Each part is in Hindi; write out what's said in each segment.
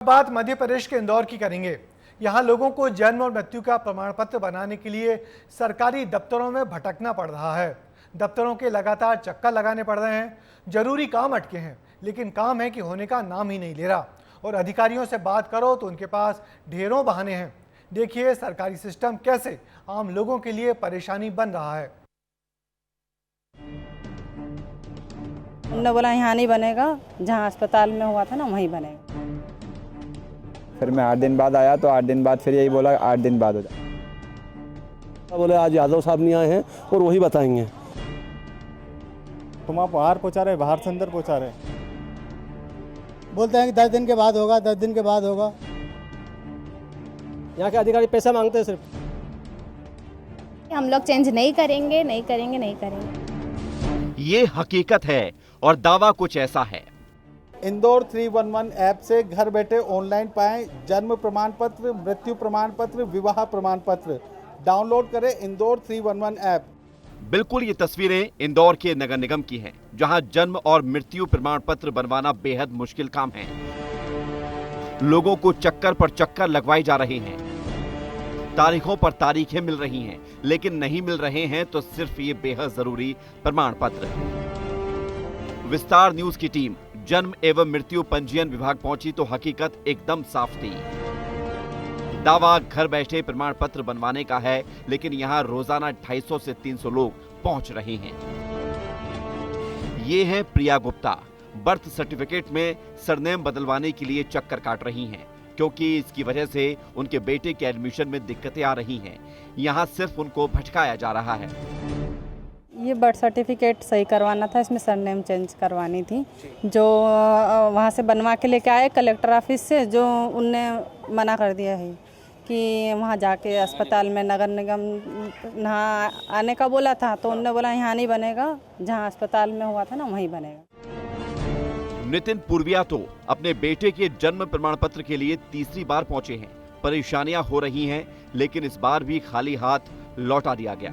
बात मध्य प्रदेश के इंदौर की करेंगे। यहाँ लोगों को जन्म और मृत्यु का प्रमाण पत्र बनाने के लिए सरकारी दफ्तरों में भटकना पड़ रहा है। दफ्तरों के लगातार चक्कर लगाने पड़ रहे हैं। जरूरी काम अटके हैं, लेकिन काम है कि होने का नाम ही नहीं ले रहा। और अधिकारियों से बात करो तो उनके पास ढेरों बहाने हैं। देखिए सरकारी सिस्टम कैसे आम लोगों के लिए परेशानी बन रहा है। उन्होंने बोला यहाँ नहीं बनेगा, जहाँ अस्पताल में हुआ था ना वहीं बनेगा। फिर मैं 8 दिन बाद आया तो 8 दिन बाद फिर यही बोला 8 दिन बाद हो जाए। बोले आज यादव साहब नहीं आए हैं और वही बताएंगे। तुम आप बाहर पहुँचा रहे, बाहर से अंदर पहुँचा रहे। बोलते हैं कि 10 दिन के बाद होगा, 10 दिन के बाद होगा। यहाँ के अधिकारी पैसा मांगते हैं सिर्फ। हम लोग चेंज नहीं करेंगे, नहीं करेंगे, नहीं करेंगे। ये हकीकत है और दावा कुछ ऐसा है। इंदौर 311 ऐप से घर बैठे ऑनलाइन पाएं जन्म प्रमाण पत्र, मृत्यु प्रमाण पत्र, विवाह प्रमाण पत्र। डाउनलोड करें इंदौर 311 ऐप। बिल्कुल ये तस्वीरें इंदौर के नगर निगम की हैं, जहां जन्म और मृत्यु प्रमाण पत्र बनवाना बेहद मुश्किल काम है। लोगों को चक्कर पर चक्कर लगवाए जा रहे हैं, तारीखों पर तारीखें मिल रही हैं, लेकिन नहीं मिल रहे हैं तो सिर्फ ये बेहद जरूरी प्रमाण पत्र। विस्तार न्यूज की टीम जन्म एवं मृत्यु पंजीयन विभाग पहुंची तो हकीकत एकदम साफ थी। दावा घर बैठे प्रमाण पत्र बनवाने का है, लेकिन यहां रोजाना 250 से 300 लोग पहुंच रहे हैं। ये है प्रिया गुप्ता। बर्थ सर्टिफिकेट में सरनेम बदलवाने के लिए चक्कर काट रही हैं, क्योंकि इसकी वजह से उनके बेटे के एडमिशन में दिक्कतें आ रही हैं। यहां सिर्फ उनको भटकाया जा रहा है। ये बर्थ सर्टिफिकेट सही करवाना था, इसमें सरनेम चेंज करवानी थी। जो वहाँ से बनवा के लेके आए कलेक्टर ऑफिस से, जो उनने मना कर दिया है कि वहाँ जाके अस्पताल में नगर निगम यहाँ आने का बोला था, तो उनने बोला यहाँ नहीं बनेगा, जहाँ अस्पताल में हुआ था ना वहीं बनेगा। नितिन पूर्विया तो अपने बेटे के जन्म प्रमाण पत्र के लिए तीसरी बार पहुंचे हैं। परेशानियां हो रही हैं, लेकिन इस बार भी खाली हाथ लौटा दिया गया।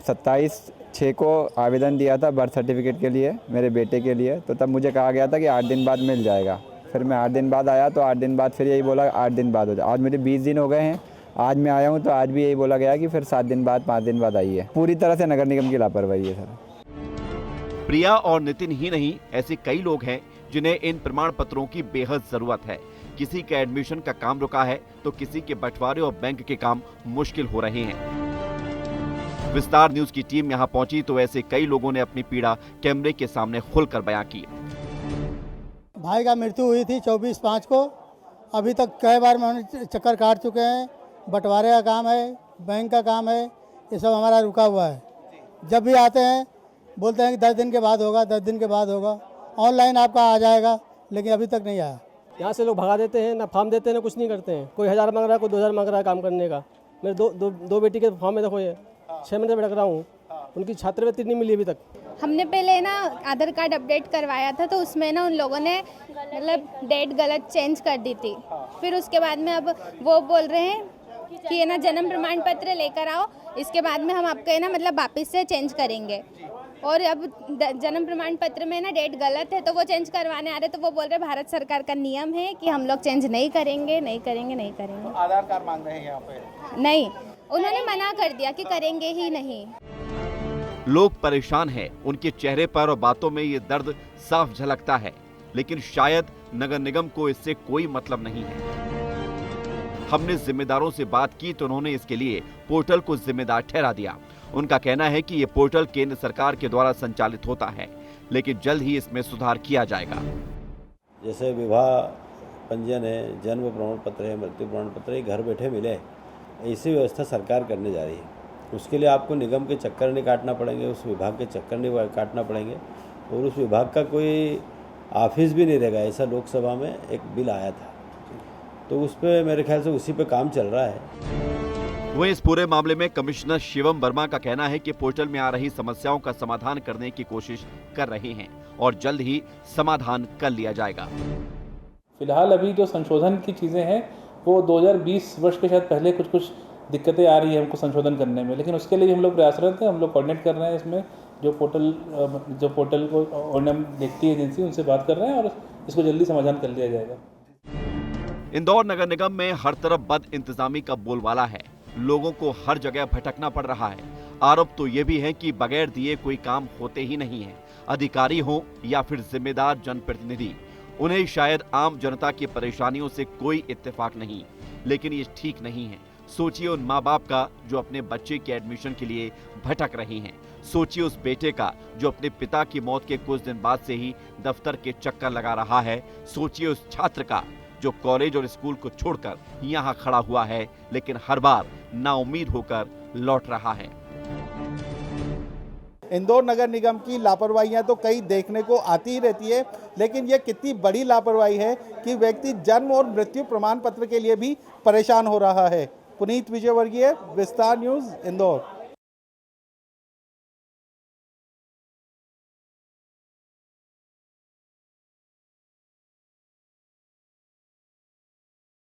27/6 को आवेदन दिया था बर्थ सर्टिफिकेट के लिए मेरे बेटे के लिए, तो तब मुझे कहा गया था कि 8 दिन बाद मिल जाएगा। फिर मैं 8 दिन बाद आया तो 8 दिन बाद फिर यही बोला 8 दिन बाद हो जाए। आज मुझे 20 दिन हो गए हैं। आज मैं आया हूँ तो आज भी यही बोला गया कि फिर 7 दिन बाद 5 दिन बाद आइए। पूरी तरह से नगर निगम की लापरवाही है सर। प्रिया और नितिन ही नहीं, ऐसे कई लोग हैं जिन्हें इन प्रमाण पत्रों की बेहद जरूरत है। किसी के एडमिशन का काम रुका है तो किसी के बंटवारे और बैंक के काम मुश्किल हो रहे हैं। विस्तार न्यूज की टीम यहां पहुंची तो ऐसे कई लोगों ने अपनी पीड़ा कैमरे के सामने खुलकर बयां की। भाई का मृत्यु हुई थी 24/5 को। अभी तक कई बार में चक्कर काट चुके हैं। बंटवारे का काम है, बैंक का काम है, ये सब हमारा रुका हुआ है। जब भी आते हैं बोलते हैं कि 10 दिन के बाद होगा, 10 दिन के बाद होगा, ऑनलाइन आपका आ जाएगा, लेकिन अभी तक नहीं आया। यहाँ से लोग भगा देते हैं, ना फॉर्म देते हैं ना कुछ नहीं करते हैं। कोई 1000 मांग रहा है, कोई 2000 मांग रहा है काम करने का। मेरे दो बेटी के फॉर्म में देखो, ये 6 महीने भटक रहा हूँ, उनकी छात्रवृत्ति नहीं मिली अभी तक। हमने पहले ना आधार कार्ड अपडेट करवाया था, तो उसमें ना उन लोगों ने मतलब डेट गलत चेंज कर दी थी। फिर उसके बाद में अब वो बोल रहे हैं कि ये ना जन्म प्रमाण पत्र लेकर आओ, इसके बाद में हम आपके ना मतलब वापस से चेंज करेंगे। और अब जन्म प्रमाण पत्र में ना डेट गलत है, तो वो चेंज करवाने आ रहे, तो वो बोल रहे भारत सरकार का नियम है कि हम लोग चेंज नहीं करेंगे, नहीं करेंगे, नहीं करेंगे। आधार कार्ड मांग रहे हैं यहाँ पे? नहीं, उन्होंने मना कर दिया कि करेंगे ही नहीं। लोग परेशान हैं, उनके चेहरे पर और बातों में ये दर्द साफ झलकता है, लेकिन शायद नगर निगम को इससे कोई मतलब नहीं है। हमने जिम्मेदारों से बात की तो उन्होंने इसके लिए पोर्टल को जिम्मेदार ठहरा दिया। उनका कहना है कि ये पोर्टल केंद्र सरकार के द्वारा संचालित होता है, लेकिन जल्द ही इसमें सुधार किया जाएगा। जैसे विवाह पंजीयन है, जन्म प्रमाण पत्र है, मृत्यु प्रमाण पत्र है, घर बैठे मिले, ऐसी व्यवस्था सरकार करने जा रही है। उसके लिए आपको निगम के चक्कर नहीं काटना पड़ेंगे, उस विभाग के चक्कर नहीं काटना पड़ेंगे, और उस विभाग का कोई ऑफिस भी नहीं रहेगा। ऐसा लोकसभा में एक बिल आया था, तो उस पर मेरे ख्याल से उसी पे काम चल रहा है। वहीं इस पूरे मामले में कमिश्नर शिवम वर्मा का कहना है कि पोर्टल में आ रही समस्याओं का समाधान करने की कोशिश कर रहे हैं और जल्द ही समाधान कर लिया जाएगा। फिलहाल अभी जो संशोधन की चीजें हैं वो 2020 वर्ष के शायद पहले कुछ दिक्कतें आ रही है हमको संशोधन करने में, लेकिन उसके लिए हम लोग प्रयासरत हैं। हम लोग कोऑर्डिनेट कर रहे हैं इसमें, जो पोर्टल को ओनम देखती है एजेंसी, उनसे बात कर रहे हैं और इसको जल्दी समाधान कर लिया जाएगा। इंदौर नगर निगम में हर तरफ बद इंतजामी का बोलबाला है। लोगों को हर जगह भटकना पड़ रहा है। आरोप तो ये भी है कि बगैर दिए कोई काम होते ही नहीं है। अधिकारी हो या फिर जिम्मेदार जनप्रतिनिधि, उन्हें शायद आम जनता की परेशानियों से कोई इत्तेफाक नहीं, लेकिन ये ठीक नहीं है। सोचिए उन माँ बाप का जो अपने बच्चे के एडमिशन के लिए भटक रहे हैं। सोचिए उस बेटे का जो अपने पिता की मौत के कुछ दिन बाद से ही दफ्तर के चक्कर लगा रहा है। सोचिए उस छात्र का जो कॉलेज और स्कूल को छोड़कर यहाँ खड़ा हुआ है, लेकिन हर बार नाउम्मीद होकर लौट रहा है। इंदौर नगर निगम की लापरवाहियां तो कई देखने को आती ही रहती है, लेकिन यह कितनी बड़ी लापरवाही है कि व्यक्ति जन्म और मृत्यु प्रमाण पत्र के लिए भी परेशान हो रहा है। पुनीत विजयवर्गीय, विस्तार न्यूज़, इंदौर।